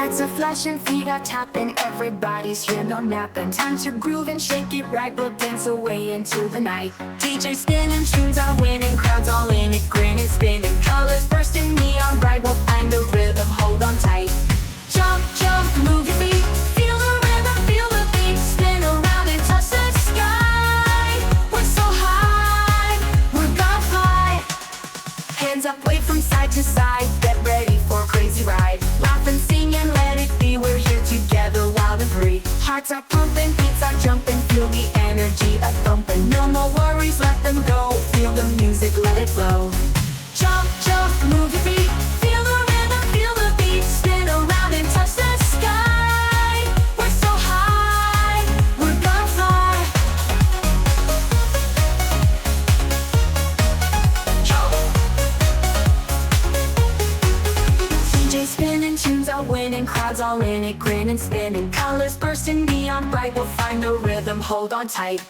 Hearts are flashing, feet are tapping, everybody's here, no napping. Time to groove and shake it right, we'll dance away into the night. DJ spinning, tunes are winning, crowds all in it, grinning, spinning. Colors bursting, neon bright, we'll find the rhythm, hold on tight. Jump, jump, move your feet, feel the rhythm, feel the beat. Spin around and touch the sky. We're so high, we're gonna fly. Hands up, wave from side to side, get ready for a crazy ride. Laugh and sing and let it be, we're here together wild and free. Hearts are pumping, beats are jumping, feel the energy a thumping. No more worries, let them go, feel the music, let it flow. Jump, jump, move your feet, feel the rhythm, feel the beat. Spin around and touch the sky. We're so high, we're gonna fly. Jump. DJ spinning, tunes are winning, crowds all in it, grinning, spinning. Colors bursting, neon bright, we'll find the rhythm, hold on tight.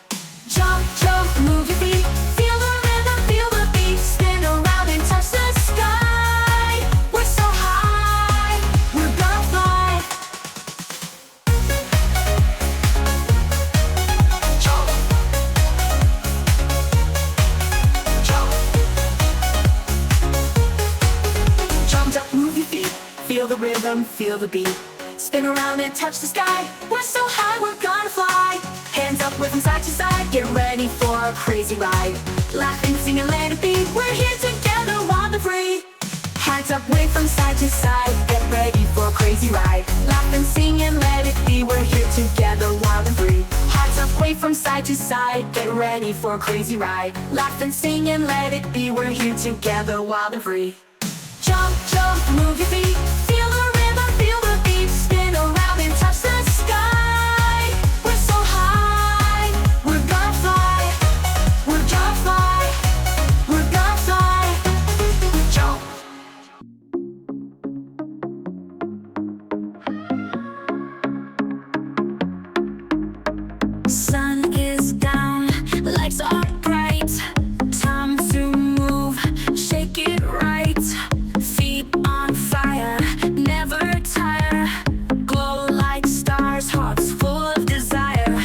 Jump, jump, move your feet, feel the rhythm, feel the beat. Spin around and touch the sky. We're so high, we're gonna fly. Jump. Jump. Jump, jump, move your feet, feel the rhythm, feel the beat. Spin around and touch the sky. We're so high, we're gonna fly. Hands up, wave from side to side, get ready for a crazy ride. Laughing, sing and let it be, we're here together, wild and free. Hands up, wave from side to side, get ready for a crazy ride. Laugh and sing and let it be, we're here together, wild and free. Hands up, wave from side to side, get ready for a crazy ride. Laugh and sing and let it be, we're here together, wild and free. Jump, jump, move your feet, feel the rhythm, feel the beat. Spin around and touch the sky. We're so high, we're gonna fly. We're gonna fly, we're gonna fly. Jump. Sun is down, lights are bright. Time to move, shake it right. Feet on fire, never tire. Glow like stars, hearts full of desire.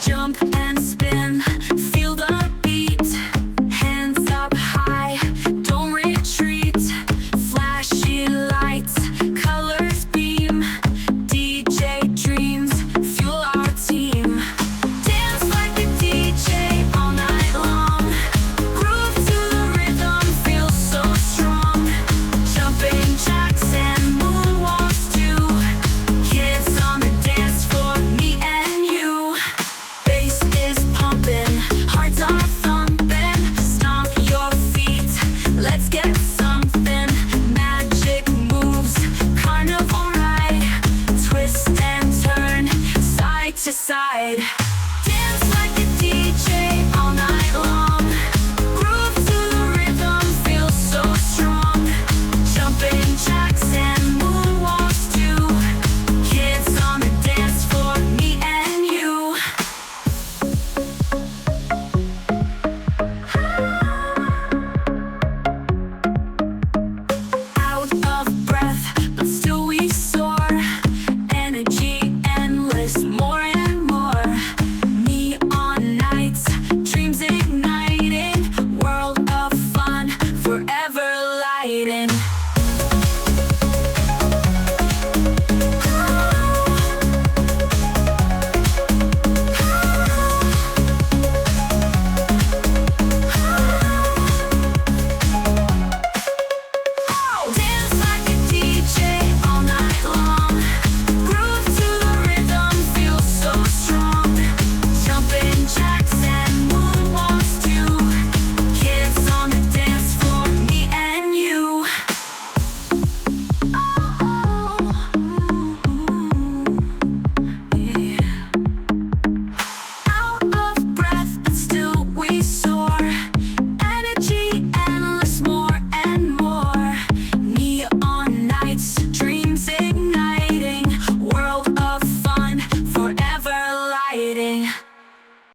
Jump and spin, feel the beat. Hands up high, don't retreat. Flashy lights, colors beam. DJ dreams, fuel our team. Dance like a DJ all night long. Groove to the rhythm, feel so strong. Jumping jacks and moonwalks too. Kids on the dance floor, me and you. Bass is pumping, hearts are thumping. Stomp your feet, let's get something. Magic moves, carnival ride. Twist and turn, side to side. Dance like a DJ all night long. Groove to the rhythm, feel so strong. Jumping jacks and moonwalks too. Kids on the dance floor, me and you. Out of breath, but still we soar. Energy endless, more and more. Neon nights, dreams igniting. World of fun, forever lighting. Dance like a DJ all night long. Groove to the rhythm, feel so strong. Jumping jacks and moonwalks too. Kids on the dance floor, me and you. Yeah. Out of breath, but still we soar. Energy endless, more and more. Neon nights, dreams igniting. World of fun, forever lighting.